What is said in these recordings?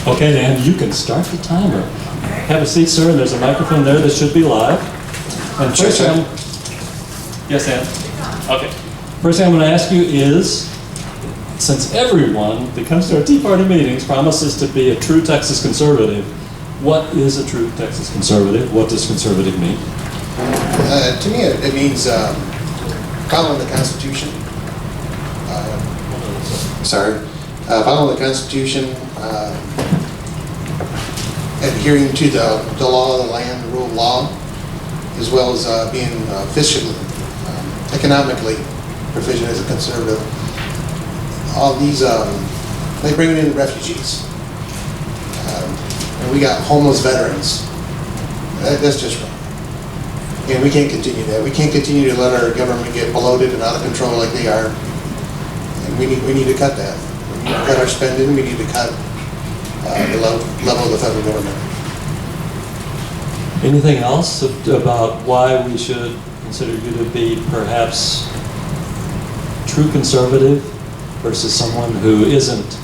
Okay, Dan, you can start the timer. Have a seat, sir, and there's a microphone there that should be live. And first thing, yes, Ann? Okay. First thing I'm going to ask you is, since everyone that comes to our Tea Party meetings promises to be a true Texas conservative, what is a true Texas conservative? What does conservative mean? To me, it means following the Constitution. Following the Constitution, adhering to the law of the land, the rule of law, as well as being fiscally, economically proficient as a conservative. All these, they bring in refugees. And we got homeless veterans. That's just wrong. And we can't continue that. We can't continue to let our government get bloated and out of control like they are. And we need to cut that. We need to cut our spending. We need to cut the level of the federal government. Anything else about why we should consider you to be perhaps true conservative versus someone who isn't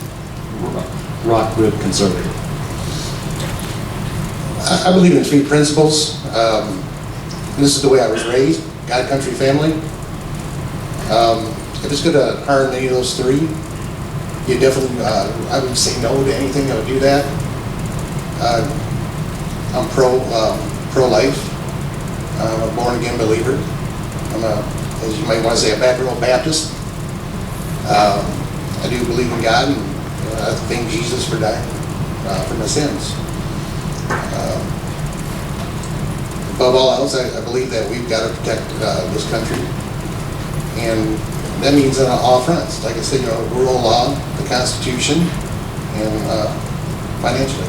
rock rib conservative? I believe in three principles. And this is the way I was raised, God, country, family. If it's going to harm any of those three, you definitely, I would say no to anything that would do that. I'm pro-life. I'm a born-again believer. I'm as you might want to say, a back-row Baptist. I do believe in God, and I thank Jesus for dying for my sins. Above all else, I believe that we've got to protect this country, and that means on all fronts. Like I said, rule of law, the Constitution, and financially.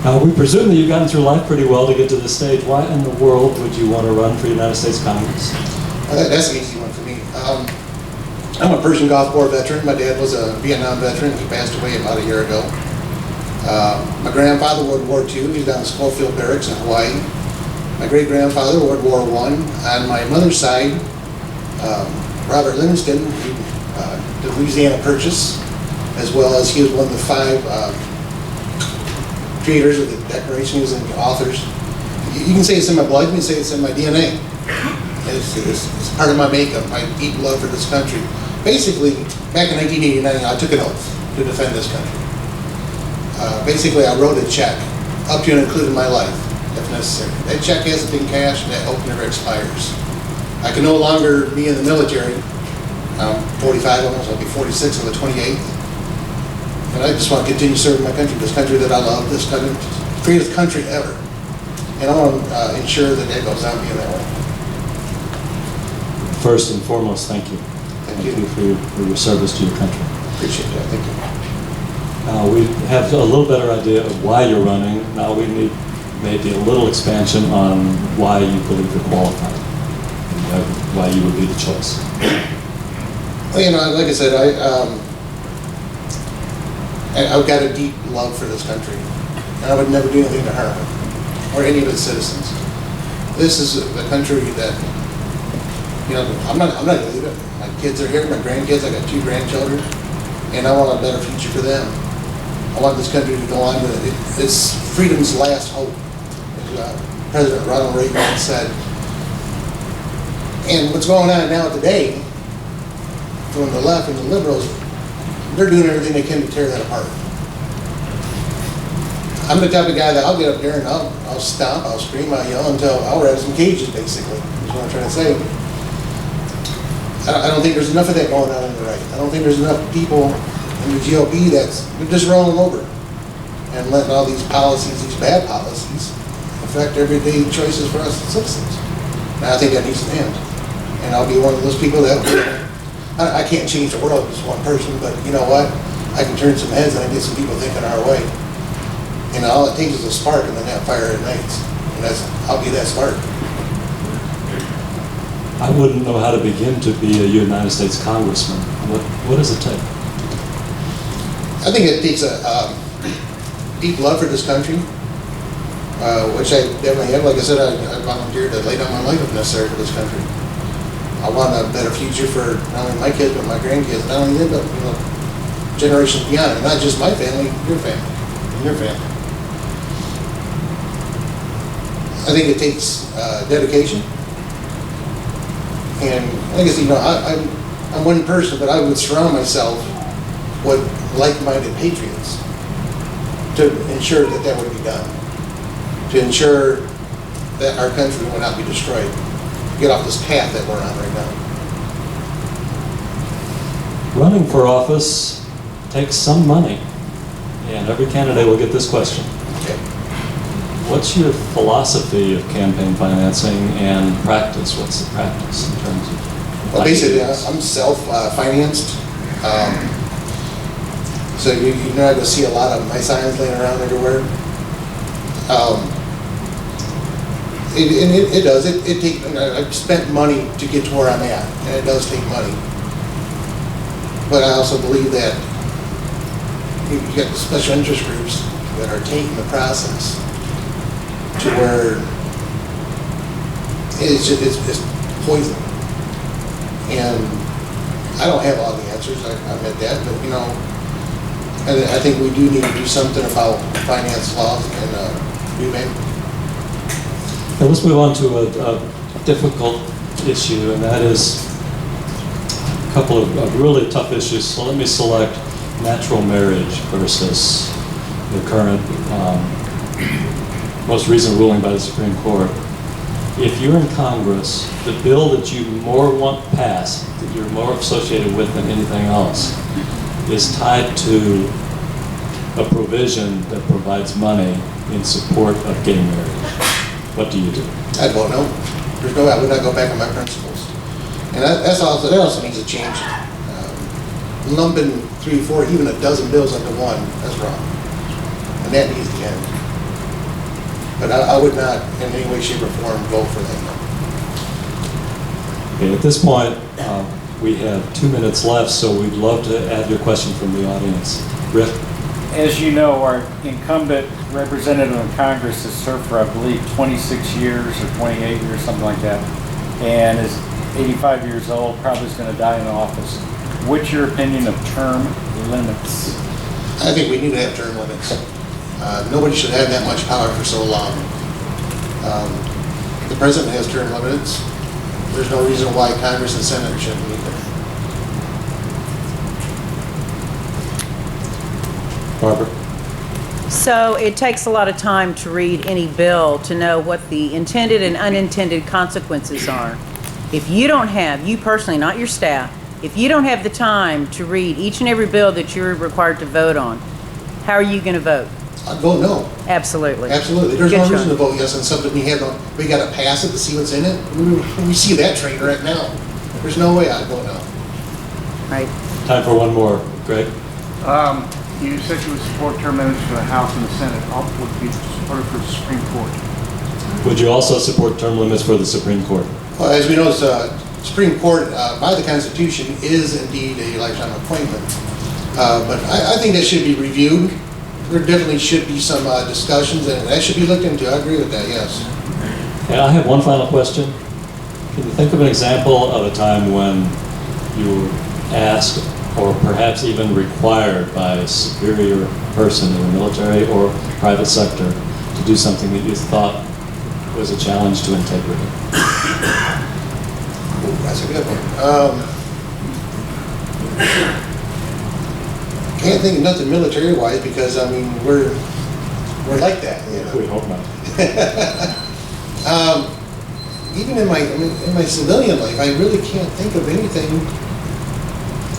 Now, we presume that you've gotten through life pretty well to get to this stage. Why in the world would you want to run for United States Congress? That's an easy one for me. I'm a Persian Gulf War veteran. My dad was a Vietnam veteran. He passed away about a year ago. My grandfather, World War II, he's down in Schofield Barracks in Hawaii. My great-grandfather, World War I. On my mother's side, Robert Livingston, the Louisiana Purchase, as well as he was one of the 5 creators of the Declaration. He was in the authors. You can say it's in my blood, you can say it's in my DNA. It's part of my makeup, my deep love for this country. Basically, back in 1989, I took an oath to defend this country. Basically, I wrote a check, up to and including my life, if necessary. That check hasn't been cashed, and that oath never expires. I can no longer be in the military. I'm 45 almost, I'll be 46 on the 28th. And I just want to continue serving my country, this country that I love, this country, greatest country ever. And I want to ensure that that goes on being that way. First and foremost, thank you. Thank you for your service to your country. Appreciate that, thank you. We have a little better idea of why you're running. Now we need maybe a little expansion on why you believe you're qualified, and why you would be the choice. Well, like I said, I've got a deep love for this country, and I would never do anything to harm it, or any of its citizens. This is a country that, I'm not going to leave it. My kids are here, my grandkids, I got 2 grandchildren, and I want a better future for them. I want this country to go on with it. It's freedom's last hope, as President Ronald Reagan said. And what's going on now today, from the left and the liberals, they're doing everything they can to tear that apart. I'm the type of guy that I'll get up there and I'll stomp, I'll scream, I'll yell until I'll have some cages, basically, is what I'm trying to say. I don't think there's enough of that going on the right. I don't think there's enough people in the GOP they're just rolling over and letting all these policies, these bad policies, affect everyday choices for us citizens. And I think that needs to end. And I'll be one of those people that, I can't change the world as one person, but you know what? I can turn some heads and I get some people thinking our way. And all it takes is a spark and then that fire ignites. And I'll be that spark. I wouldn't know how to begin to be a United States congressman. What does it take? I think it takes a deep love for this country, which I definitely have. Like I said, I volunteered to lay down my life if necessary for this country. I want a better future for not only my kids, but my grandkids, not only them, but, you know, generations beyond, and not just my family, your family, and your family. I think it takes dedication, and I guess, you know, I'm one person, but I would surround myself with like-minded patriots to ensure that that would be done, to ensure that our country will not be destroyed, get off this path that we're on right now. Running for office takes some money, and every candidate will get this question. Okay. What's your philosophy of campaign financing and practice? What's the practice in terms of? Well, basically, I'm self-financed. So you're not going to see a lot of my signs laying around everywhere. It does. It takes. I've spent money to get to where I'm at, and it does take money. But I also believe that you got the special interest groups that are taking the process to where it's poison. And I don't have all the answers, I admit that, but you know, I think we do need to do something about finance laws and rebate. Now let's move on to a difficult issue, and that is a couple of really tough issues. So let me select natural marriage versus the current, most recent ruling by the Supreme Court. If you're in Congress, the bill that you more want passed, that you're more associated with than anything else, is tied to a provision that provides money in support of gay marriage. What do you do? I'd vote no. There's no, I would not go back on my principles. And that also needs to change. Lumping 3, 4, even a dozen bills into one, that's wrong. And that needs to end. But I would not, in any way, shape, or form, vote for that. Okay, at this point, we have 2 minutes left, so we'd love to add your question from the audience. Rick? As you know, our incumbent representative in Congress has served for, I believe, 26 years or 28 years, something like that, and is 85 years old, probably is going to die in office. What's your opinion of term limits? I think we need to have term limits. Nobody should have that much power for so long. The president has term limits. There's no reason why Congress and Senate shouldn't either. Barbara? So it takes a lot of time to read any bill to know what the intended and unintended consequences are. If you don't have, you personally, not your staff, if you don't have the time to read each and every bill that you're required to vote on, how are you going to vote? I'd vote no. Absolutely. Absolutely. There's Good no reason choice. to vote yes on something we got to pass it to see what's in it. We see that train right now. There's no way I'd vote no. Right. Time for one more. Greg? You said you would support term limits for the House and the Senate. Would you support it for the Supreme Court? Would you also support term limits for the Supreme Court? Well, as we know, the Supreme Court, by the Constitution, is indeed a lifetime appointment. But I think that should be reviewed. There definitely should be some discussions, and that should be looked into. I agree with that, yes. And I have one final question. Can you think of an example of a time when you were asked, or perhaps even required by a superior person in the military or private sector to do something that you thought was a challenge to integrity? That's a good one. Can't think of nothing military-wise because I mean we're like that. You know? We hope not. Even in my civilian life, I really can't think of anything.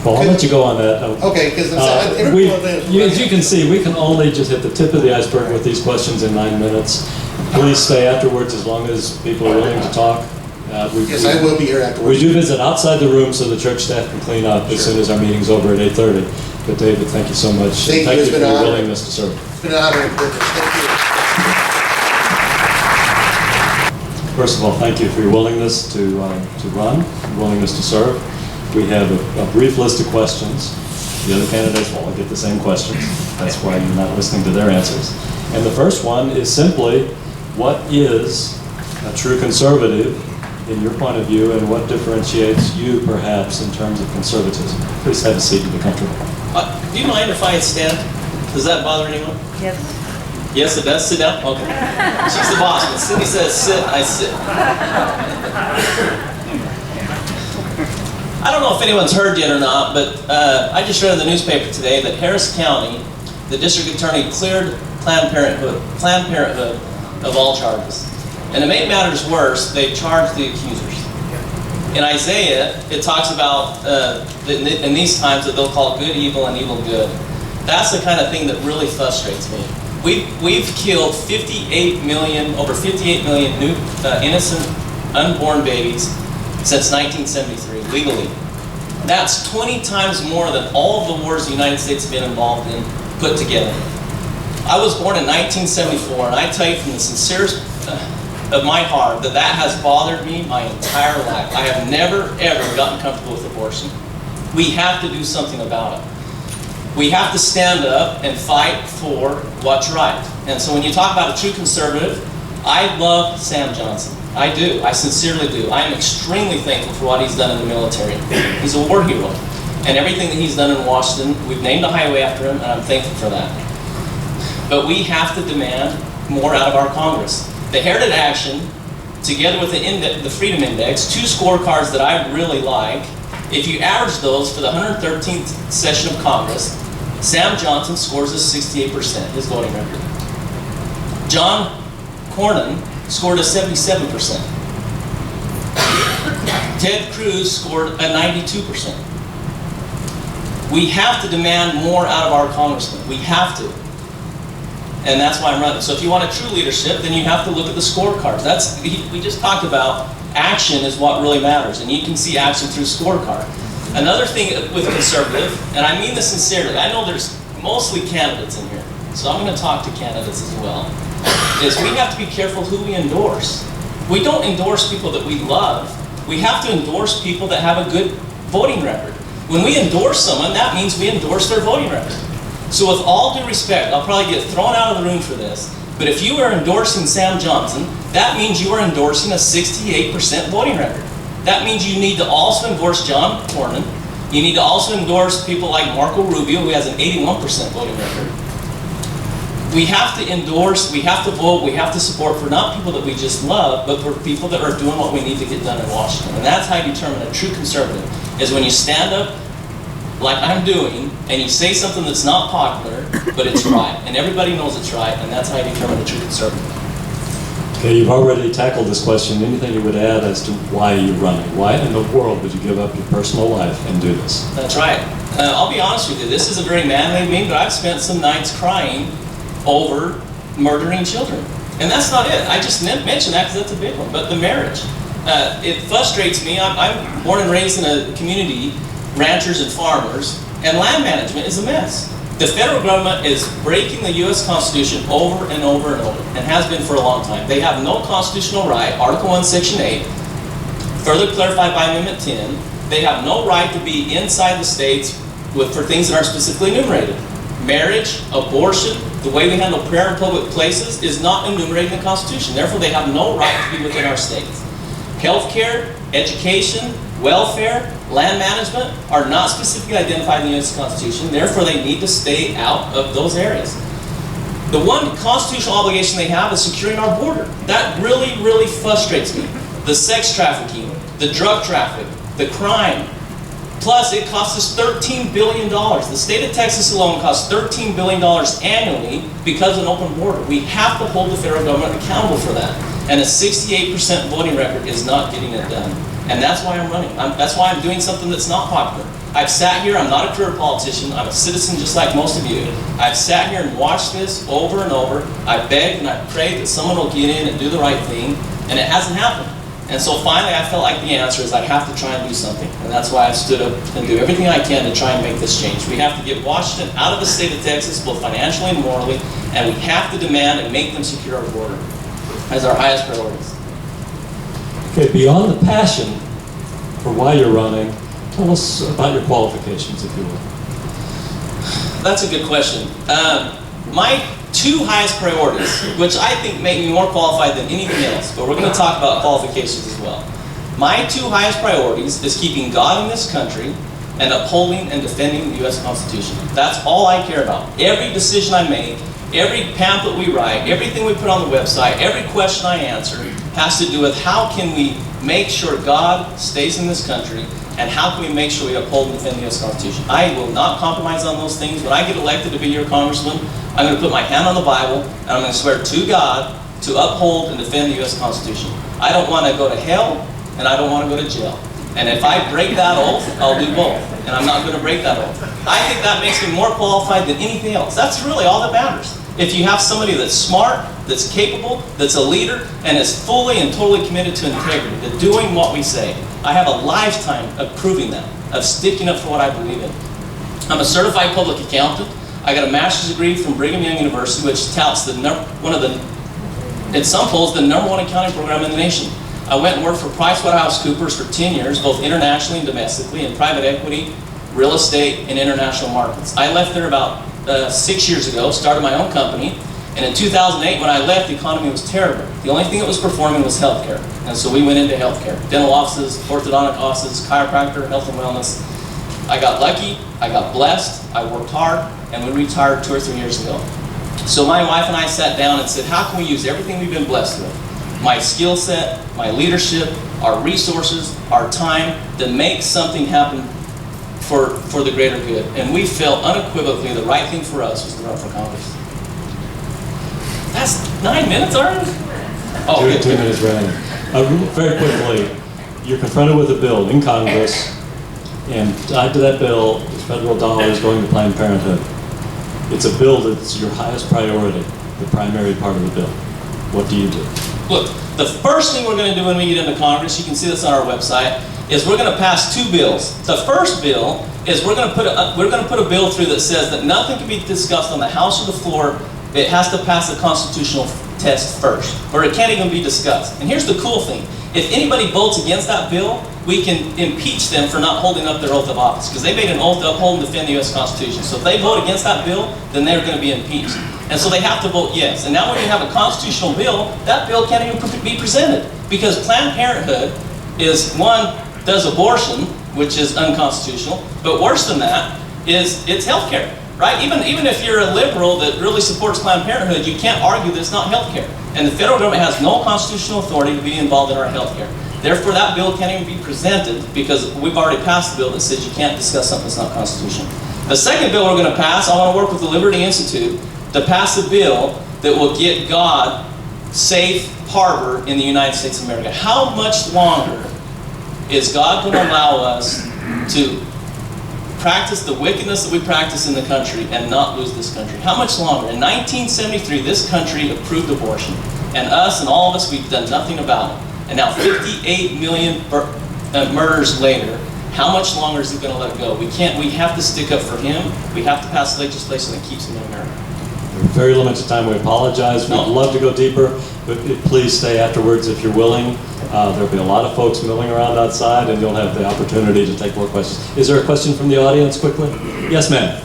Well, I'll let you go on that. Okay, because as you can see, we can only just hit the tip of the iceberg with these questions in 9 minutes. Please stay afterwards as long as people are willing to talk. Yes, I will be here afterwards. We do visit outside the room so the church staff can clean up as soon as our meeting's over at 8:30. But David, thank you so much. Thank you. You for your willingness to serve. It's been an honor and privilege. Thank you. First of all, thank you for your willingness to run, willingness to serve. We have a brief list of questions. The other candidates will all get the same questions. That's why you're not listening to their answers. And the first one is simply, what is a true conservative in your point of view, and what differentiates you perhaps in terms of conservatism? Please have a seat and be comfortable. Do you mind if I stand? Does that bother anyone? Yes. Yes, it does. Sit down. Okay. She's the boss. When Cindy says sit, I sit. I don't know if anyone's heard yet or not, but I just read in the newspaper today that Harris County, the district attorney, cleared Planned Parenthood of all charges. And to make matters worse, they charged the accusers. In Isaiah, it talks about in these times that they'll call good evil and evil good. That's the kind of thing that really frustrates me. We've killed over 58 million new innocent unborn babies since 1973, legally. That's 20 times more than all of the wars the United States have been involved in put together. I was born in 1974, and I tell you from the sincerest of my heart that has bothered me my entire life. I have never, ever gotten comfortable with abortion. We have to do something about it. We have to stand up and fight for what's right. And so when you talk about a true conservative, I love Sam Johnson. I do. I sincerely do. I am extremely thankful for what he's done in the military. He's a war hero. And everything that he's done in Washington, we've named a highway after him, and I'm thankful for that. But we have to demand more out of our Congress. The Heritage Action, together with the Freedom Index, two scorecards that I really like, if you average those for the 113th session of Congress, Sam Johnson scores a 68%, his voting record. John Cornyn scored a 77%. Ted Cruz scored a 92%. We have to demand more out of our congressmen. We have to. And that's why I'm running. So if you want a true leadership, then you have to look at the scorecards. We just talked about action is what really matters, and you can see action through scorecard. Another thing with conservative, and I mean this sincerely, I know there's mostly candidates in here, so I'm going to talk to candidates as well, is we have to be careful who we endorse. We don't endorse people that we love. We have to endorse people that have a good voting record. When we endorse someone, that means we endorse their voting record. So with all due respect, I'll probably get thrown out of the room for this, but if you are endorsing Sam Johnson, that means you are endorsing a 68% voting record. That means you need to also endorse John Cornyn. You need to also endorse people like Marco Rubio, who has an 81% voting record. We have to endorse, we have to vote, we have to support for not people that we just love, but for people that are doing what we need to get done in Washington. And that's how you determine a true conservative, is when you stand up like I'm doing, and you say something that's not popular, but it's right. And everybody knows it's right, and that's how you determine a true conservative. Okay, you've already tackled this question. Anything you would add as to why you're running? Why in the world would you give up your personal life and do this? That's right. I'll be honest with you, this is a very manly meme, but I've spent some nights crying over murdering children. And that's not it. I just mentioned that because that's a big one. But the marriage. It frustrates me. I'm born and raised in a community, ranchers and farmers, and land management is a mess. The federal government is breaking the U.S. Constitution over and over and over, and has been for a long time. They have no constitutional right, Article 1, Section 8, further clarified by Amendment 10, they have no right to be inside the states for things that are specifically enumerated. Marriage, abortion, the way we handle prayer in public places is not enumerated in the Constitution. Therefore, they have no right to be within our states. Healthcare, education, welfare, land management are not specifically identified in the U.S. Constitution. Therefore, they need to stay out of those areas. The one constitutional obligation they have is securing our border. That really, really frustrates me. The sex trafficking, the drug traffic, the crime. Plus, it costs us $13 billion. The state of Texas alone costs $13 billion annually because of an open border. We have to hold the federal government accountable for that. And a 68% voting record is not getting it done. And that's why I'm running. That's why I'm doing something that's not popular. I've sat here, I'm not a career politician, I'm a citizen just like most of you. I've sat here and watched this over and over. I begged and I prayed that someone will get in and do the right thing, and it hasn't happened. And so finally I felt like the answer is I have to try and do something. And that's why I stood up and do everything I can to try and make this change. We have to get Washington out of the state of Texas, both financially and morally, and we have to demand and make them secure our border as our highest priorities. Okay, beyond the passion for why you're running, tell us about your qualifications, if you will. That's a good question. My two highest priorities, which I think make me more qualified than anything else, but we're going to talk about qualifications as well. My two highest priorities is keeping God in this country and upholding and defending the U.S. Constitution. That's all I care about. Every decision I make, every pamphlet we write, everything we put on the website, every question I answer has to do with how can we make sure God stays in this country, and how can we make sure we uphold and defend the U.S. Constitution. I will not compromise on those things. When I get elected to be your congressman, I'm going to put my hand on the Bible, and I'm going to swear to God to uphold and defend the U.S. Constitution. I don't want to go to hell, and I don't want to go to jail. And if I break that oath, I'll do both. And I'm not going to break that oath. I think that makes me more qualified than anything else. That's really all that matters. If you have somebody that's smart, that's capable, that's a leader, and is fully and totally committed to integrity, to doing what we say, I have a lifetime of proving that, of sticking up for what I believe in. I'm a certified public accountant. I got a master's degree from Brigham Young University, which touts in some polls, the #1 accounting program in the nation. I went and worked for PricewaterhouseCoopers for 10 years, both internationally and domestically, in private equity, real estate, and international markets. I left there about 6 years ago, started my own company, and in 2008, when I left, the economy was terrible. The only thing that was performing was healthcare, and so we went into healthcare. Dental offices, orthodontic offices, chiropractor, health and wellness. I got lucky, I got blessed, I worked hard, and we retired 2 or 3 years ago. So my wife and I sat down and said, how can we use everything we've been blessed with? My skill set, my leadership, our resources, our time, to make something happen for the greater good. And we felt unequivocally the right thing for us was to run for Congress. That's 9 minutes already? Oh, Two good. minutes running. Very quickly, you're confronted with a bill in Congress, and tied to that bill is federal dollars going to Planned Parenthood. It's a bill that's your highest priority, the primary part of the bill. What do you do? Look, the first thing we're going to do when we get into Congress, you can see this on our website, is we're going to pass 2 bills. The first bill is we're going to put a bill through that says that nothing can be discussed on the House or the floor. It has to pass the constitutional test first, or it can't even be discussed. And here's the cool thing. If anybody votes against that bill, we can impeach them for not holding up their oath of office, because they made an oath to uphold and defend the U.S. Constitution. So if they vote against that bill, then they're going to be impeached. And so they have to vote yes. And now when you have a constitutional bill, that bill can't even be presented, because Planned Parenthood is, one, does abortion, which is unconstitutional, but worse than that is it's health care, right? Even if you're a liberal that really supports Planned Parenthood, you can't argue that it's not health care. And the federal government has no constitutional authority to be involved in our health care. Therefore, that bill can't even be presented, because we've already passed the bill that says you can't discuss something that's not constitutional. The second bill we're going to pass, I want to work with the Liberty Institute to pass a bill that will get God safe harbor in the United States of America. How much longer is God going to allow us to practice the wickedness that we practice in the country and not lose this country? How much longer? In 1973, this country approved abortion, and us and all of us, we've done nothing about it. And now 58 million murders later, how much longer is he going to let it go? We have to stick up for him. We have to pass legislation that keeps him in America. Very limited time. We apologize. We'd love to go deeper, but please stay afterwards if you're willing. There'll be a lot of folks milling around outside, and you'll have the opportunity to take more questions. Is there a question from the audience quickly? Yes, ma'am.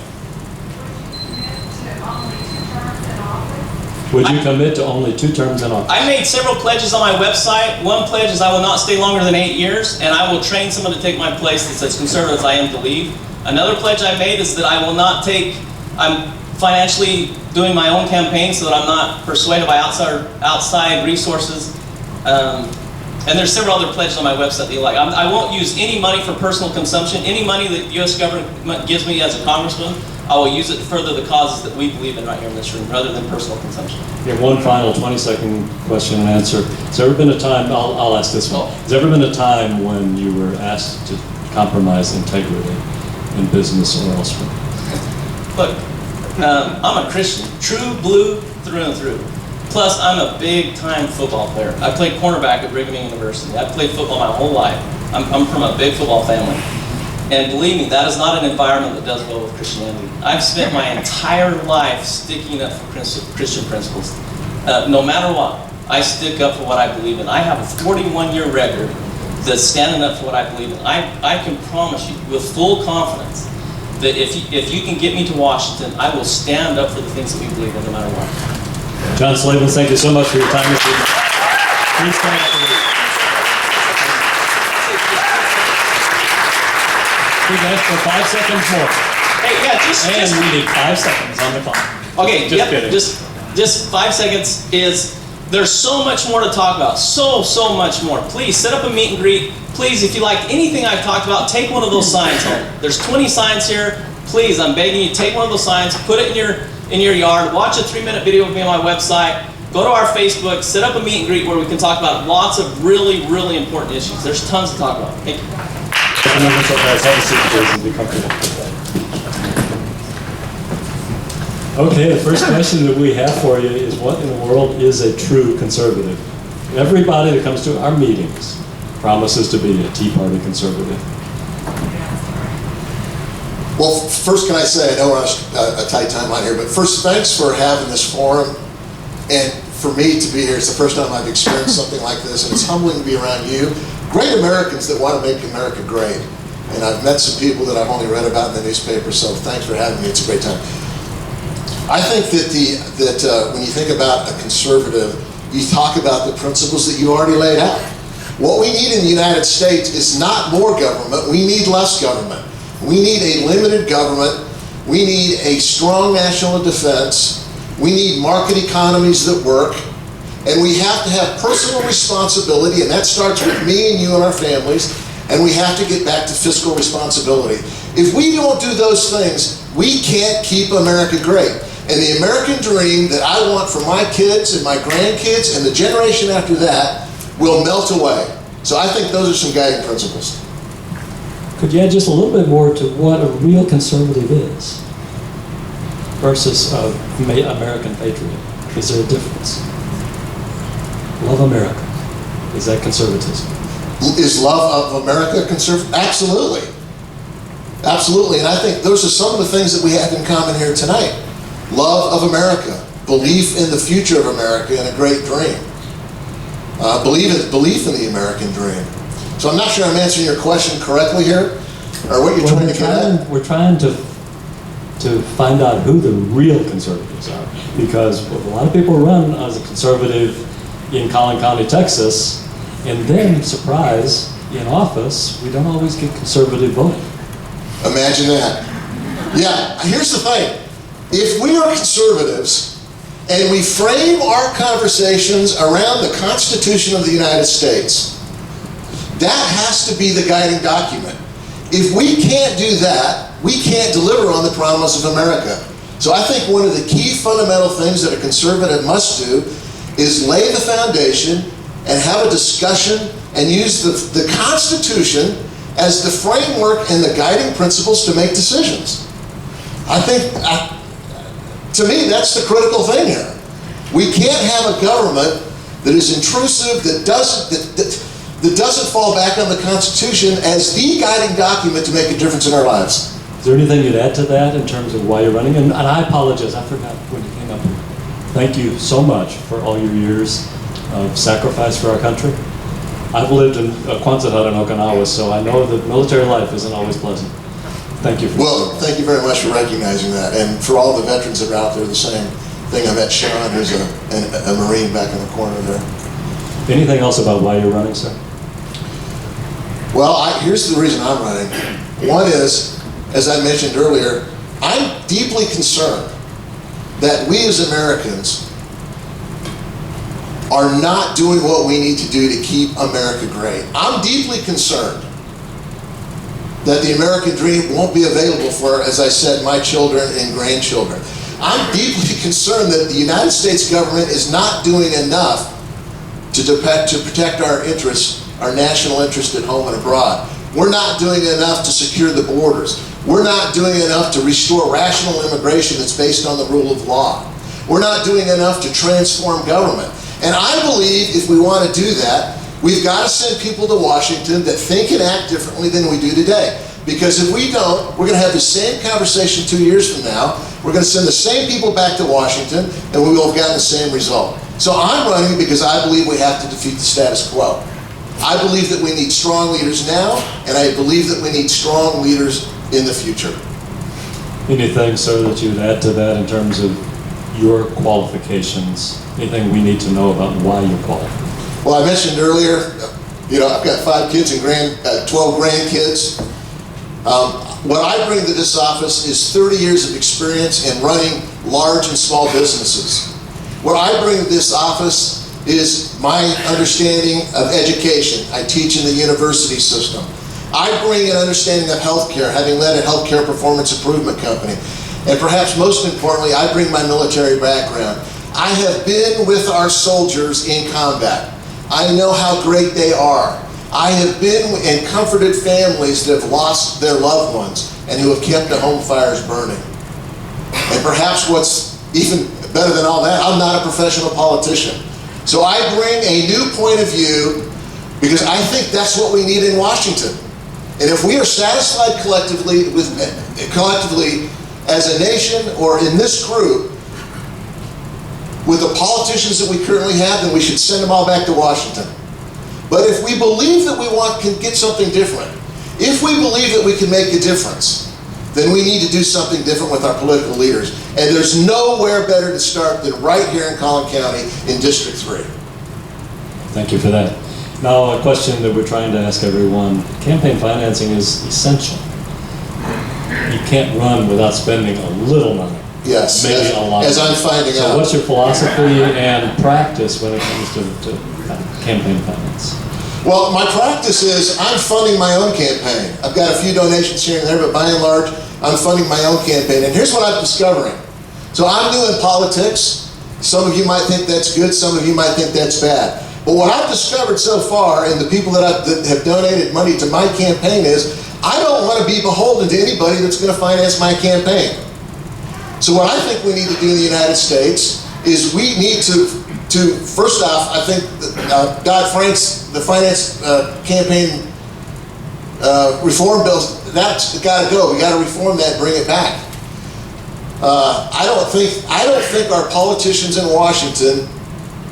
Would you commit to only 2 terms in office? I made several pledges on my website. One pledge is I will not stay longer than 8 years, and I will train someone to take my place that's as conservative as I am to leave. Another pledge I made is that I will not I'm financially doing my own campaign so that I'm not persuaded by outside resources. And there's several other pledges on my website that you like. I won't use any money for personal consumption. Any money that the U.S. government gives me as a congressman, I will use it to further the causes that we believe in right here in this room, rather than personal consumption. Okay, one final 20-second question and answer. Has there ever been a time, I'll ask this one. Has there ever been a time when you were asked to compromise integrity in business or elsewhere? Look, I'm a Christian, true blue through and through. Plus, I'm a big-time football player. I played cornerback at Brigham Young University. I played football my whole life. I'm from a big football family. And believe me, that is not an environment that does well with Christianity. I've spent my entire life sticking up for Christian principles. No matter what, I stick up for what I believe in. I have a 41-year record that's standing up for what I believe in. I can promise you with full confidence that if you can get me to Washington, I will stand up for the things that we believe in no matter what. John Slavens, thank you so much for your time this evening. Please stand up for this. She's asked for 5 seconds more. Hey, yeah, just And we need 5 seconds on the clock. okay. Just kidding. Just 5 seconds is. There's so much more to talk about. So much more. Please set up a meet and greet. Please, if you like anything I've talked about, take one of those signs home. There's 20 signs here. Please, I'm begging you, take one of those signs, put it in your yard. Watch a 3-minute video of me on my website. Go to our Facebook. Set up a meet and greet where we can talk about lots of really, really important issues. There's tons to talk about. Thank you. Guys, have a seat, please, and be comfortable. Okay, the first question that we have for you is, what in the world is a true conservative? Everybody that comes to our meetings promises to be a Tea Party conservative. Well, first can I say, I know we're on a tight timeline here, but first, thanks for having this forum. And for me to be here, it's the first time I've experienced something like this, and it's humbling to be around you. Great Americans that want to make America great. And I've met some people that I've only read about in the newspaper, so thanks for having me. It's a great time. I think that when you think about a conservative, you talk about the principles that you already laid out. What we need in the United States is not more government, we need less government. We need a limited government, we need a strong national defense, we need market economies that work, and we have to have personal responsibility, and that starts with me and you and our families, and we have to get back to fiscal responsibility. If we don't do those things, we can't keep America great. And the American dream that I want for my kids and my grandkids and the generation after that will melt away. So I think those are some guiding principles. Could you add just a little bit more to what a real conservative is versus American patriot? Is there a difference? Love America. Is that conservatism? Is love of America conservative? Absolutely. Absolutely. And I think those are some of the things that we have in common here tonight. Love of America, belief in the future of America and a great dream. Belief in the American dream. So I'm not sure I'm answering your question correctly here, or what you're trying to get at. We're trying to find out who the real conservatives are, because a lot of people run as a conservative in Collin County, Texas, and then, surprise, in office, we don't always get conservative voting. Imagine that. Yeah, here's the thing. If we are conservatives and we frame our conversations around the Constitution of the United States, that has to be the guiding document. If we can't do that, we can't deliver on the promise of America. So I think one of the key fundamental things that a conservative must do is lay the foundation and have a discussion and use the Constitution as the framework and the guiding principles to make decisions. I think, to me, that's the critical thing here. We can't have a government that is intrusive, that doesn't fall back on the Constitution as the guiding document to make a difference in our lives. Is there anything you'd add to that in terms of why you're running? And I apologize, I forgot when you came up here. Thank you so much for all your years of sacrifice for our country. I've lived in a Quonset hut in Okinawa, so I know that military life isn't always pleasant. Thank you. Well, thank you very much for recognizing that. And for all the veterans that are out there, the same thing. I met Sean, who's a Marine back in the corner there. Anything else about why you're running, sir? Well, here's the reason I'm running. One is, as I mentioned earlier, I'm deeply concerned that we as Americans are not doing what we need to do to keep America great. I'm deeply concerned that the American dream won't be available for, as I said, my children and grandchildren. I'm deeply concerned that the United States government is not doing enough to protect our interests, our national interest at home and abroad. We're not doing enough to secure the borders. We're not doing enough to restore rational immigration that's based on the rule of law. We're not doing enough to transform government. And I believe if we want to do that, we've got to send people to Washington that think and act differently than we do today. Because if we don't, we're going to have the same conversation 2 years from now. We're going to send the same people back to Washington, and we will have gotten the same result. So I'm running because I believe we have to defeat the status quo. I believe that we need strong leaders now, and I believe that we need strong leaders in the future. Anything, sir, that you would add to that in terms of your qualifications? Anything we need to know about why you're qualified? Well, I mentioned earlier, I've got 5 kids and 12 grandkids. What I bring to this office is 30 years of experience in running large and small businesses. What I bring to this office is my understanding of education. I teach in the university system. I bring an understanding of healthcare, having led a healthcare performance improvement company. And perhaps most importantly, I bring my military background. I have been with our soldiers in combat. I know how great they are. I have been and comforted families that have lost their loved ones and who have kept the home fires burning. And perhaps what's even better than all that, I'm not a professional politician. So I bring a new point of view because I think that's what we need in Washington. And if we are satisfied collectively as a nation or in this group with the politicians that we currently have, then we should send them all back to Washington. But if we believe that we can get something different, if we believe that we can make a difference, then we need to do something different with our political leaders. And there's nowhere better to start than right here in Collin County in District 3. Thank you for that. Now, a question that we're trying to ask everyone. Campaign financing is essential. You can't run without spending a little money. Yes, Maybe a lot. as I'm finding So out. what's your philosophy and practice when it comes to campaign finance? Well, my practice is I'm funding my own campaign. I've got a few donations here and there, but by and large, I'm funding my own campaign. And here's what I'm discovering. So I'm new in politics. Some of you might think that's good, some of you might think that's bad. But what I've discovered so far, and the people that have donated money to my campaign is, I don't want to be beholden to anybody that's going to finance my campaign. So what I think we need to do in the United States is we need to first off, I think Dodd-Frank's, the finance campaign reform bills, that's got to go. We got to reform that and bring it back. I don't think our politicians in Washington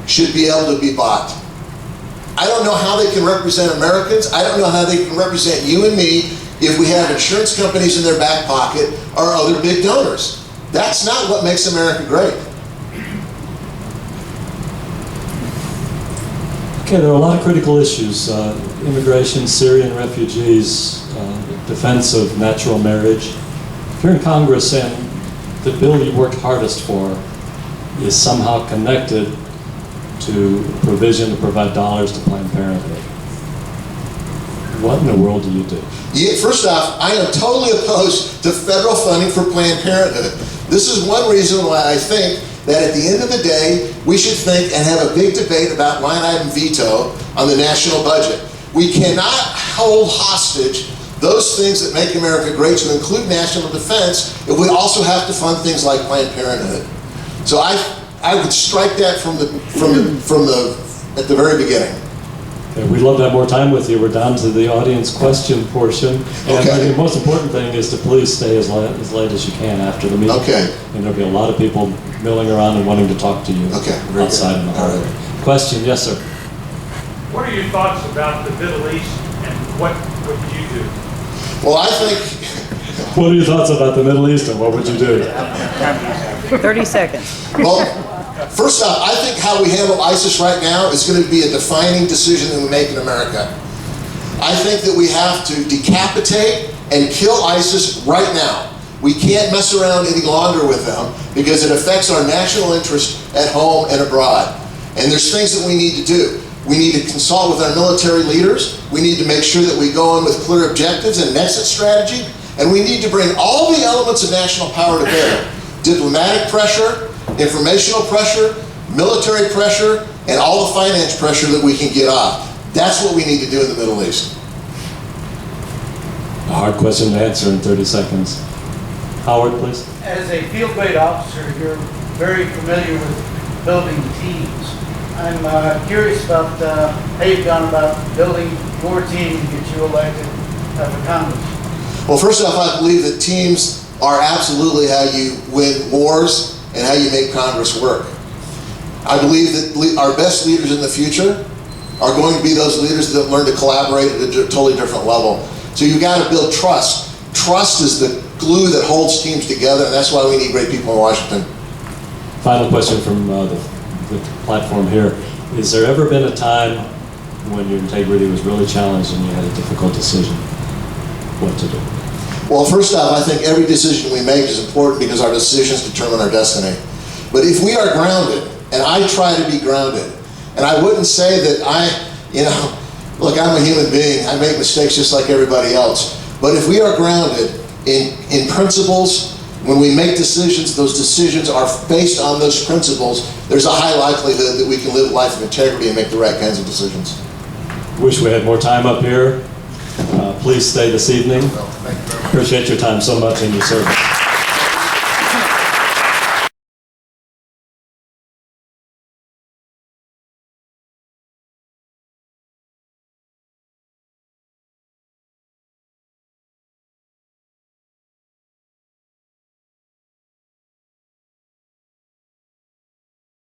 should be able to be bought. I don't know how they can represent Americans. I don't know how they can represent you and me if we have insurance companies in their back pocket or other big donors. That's not what makes America great. Okay, there are a lot of critical issues. Immigration, Syrian refugees, defense of natural marriage. If you're in Congress and the bill you worked hardest for is somehow connected to provision to provide dollars to Planned Parenthood, what in the world do you do? Yeah, first off, I am totally opposed to federal funding for Planned Parenthood. This is one reason why I think that at the end of the day, we should think and have a big debate about line item veto on the national budget. We cannot hold hostage those things that make America great, to include national defense, if we also have to fund things like Planned Parenthood. So I would strike that at the very beginning. Okay, we'd love to have more time with you. We're down to the audience question portion. And Okay. the most important thing is to please stay as late as you can after the meeting. Okay. And there'll be a lot of people milling around and wanting to talk to you Okay, very outside good. in the All hallway. right. Question, yes, sir. What are your thoughts about the Middle East and what would you do? Well, I think, What are your thoughts about the Middle East and what would you do? 30 seconds. well, first off, I think how we handle ISIS right now is going to be a defining decision that we make in America. I think that we have to decapitate and kill ISIS right now. We can't mess around any longer with them because it affects our national interest at home and abroad. And there's things that we need to do. We need to consult with our military leaders. We need to make sure that we go in with clear objectives and an exit strategy. And we need to bring all the elements of national power to bear. Diplomatic pressure, informational pressure, military pressure, and all the finance pressure that we can get off. That's what we need to do in the Middle East. A hard question to answer in 30 seconds. Howard, please. As a field-grade officer, you're very familiar with building teams. I'm curious about how you've gone about building your team to get you elected for Congress. Well, first off, I believe that teams are absolutely how you win wars and how you make Congress work. I believe that our best leaders in the future are going to be those leaders that learn to collaborate at a totally different level. So you've got to build trust. Trust is the glue that holds teams together, and that's why we need great people in Washington. Final question from the platform here. Has there ever been a time when your integrity was really challenged and you had a difficult decision what to do? Well, first off, I think every decision we make is important because our decisions determine our destiny. But if we are grounded, and I try to be grounded, and I wouldn't say that look, I'm a human being. I make mistakes just like everybody else. But if we are grounded in principles, when we make decisions, those decisions are based on those principles, there's a high likelihood that we can live a life of integrity and make the right kinds of decisions. Wish we had more time up here. Please stay this evening. Appreciate your time so much and your service.